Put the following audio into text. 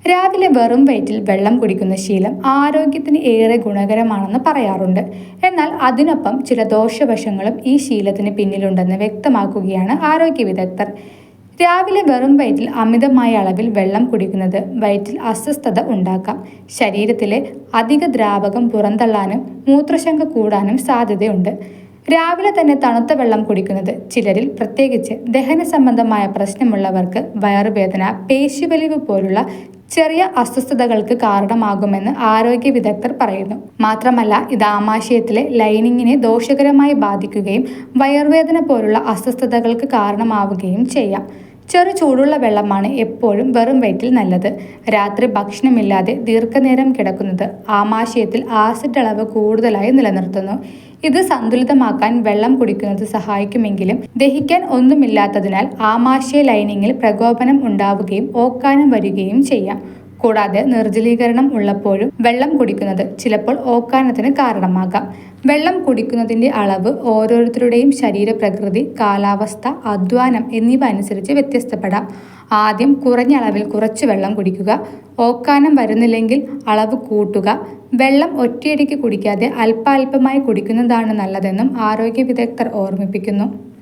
രാവിലെ വെറും വയറ്റിൽ വെള്ളം കുടിക്കുന്ന ശീലം ആരോഗ്യത്തിന് ഏറെ ഗുണകരമാണെന്ന് പറയാറുണ്ട്. എന്നാൽ അതിനൊപ്പം ചില ദോഷവശങ്ങളും ഈ ശീലത്തിന് പിന്നിലുണ്ടെന്ന് വ്യക്തമാക്കുകയാണ് ആരോഗ്യ വിദഗ്ധർ. രാവിലെ വെറും വയറ്റിൽ അമിതമായ അളവിൽ വെള്ളം കുടിക്കുന്നത് വയറ്റിൽ അസ്വസ്ഥത ഉണ്ടാക്കാം. ശരീരത്തിലെ അധിക ദ്രാവകം പുറന്തള്ളാനും മൂത്രശങ്ക കൂടാനും സാധ്യതയുണ്ട്. രാവിലെ തന്നെ തണുത്ത വെള്ളം കുടിക്കുന്നത് ചിലരിൽ, പ്രത്യേകിച്ച് ദഹന സംബന്ധമായ പ്രശ്നമുള്ളവർക്ക്, വയറുവേദന, പേശിവലിവ് പോലുള്ള ചെറിയ അസ്വസ്ഥതകൾക്ക് കാരണമാകുമെന്ന് ആരോഗ്യ വിദഗ്ധർ പറയുന്നു. മാത്രമല്ല, ഇത് ആമാശയത്തിലെ ലൈനിങ്ങിനെ ദോഷകരമായി ബാധിക്കുകയും വയറുവേദന പോലുള്ള അസ്വസ്ഥതകൾക്ക് കാരണമാവുകയും ചെയ്യാം. ചെറു ചൂടുള്ള വെള്ളമാണ് എപ്പോഴും വെറും വയറ്റിൽ നല്ലത്. രാത്രി ഭക്ഷണമില്ലാതെ ദീർഘനേരം കിടക്കുന്നത് ആമാശയത്തിൽ ആസിഡ് അളവ് കൂടുതലായി നിലനിർത്തുന്നു. ഇത് സന്തുലിതമാക്കാൻ വെള്ളം കുടിക്കുന്നത് സഹായിക്കുമെങ്കിലും ദഹിക്കാൻ ഒന്നുമില്ലാത്തതിനാൽ ആമാശയ ലൈനിങ്ങിൽ പ്രകോപനം ഉണ്ടാവുകയും ഓക്കാനം വരികയും ചെയ്യാം. കൂടാതെ നിർജ്ജലീകരണം ഉള്ളപ്പോഴും വെള്ളം കുടിക്കുന്നത് ചിലപ്പോൾ ഓക്കാനത്തിന് കാരണമാകാം. വെള്ളം കുടിക്കുന്നതിൻ്റെ അളവ് ഓരോരുത്തരുടെയും ശരീരപ്രകൃതി, കാലാവസ്ഥ, അധ്വാനം എന്നിവ അനുസരിച്ച് വ്യത്യസ്തപ്പെടാം. ആദ്യം കുറഞ്ഞ അളവിൽ കുറച്ച് വെള്ളം കുടിക്കുക. ഓക്കാനം വരുന്നില്ലെങ്കിൽ അളവ് കൂട്ടുക. വെള്ളം ഒറ്റയടിക്ക് കുടിക്കാതെ അല്പാൽപമായി കുടിക്കുന്നതാണ് നല്ലതെന്നും ആരോഗ്യ വിദഗ്ധർ ഓർമ്മിപ്പിക്കുന്നു.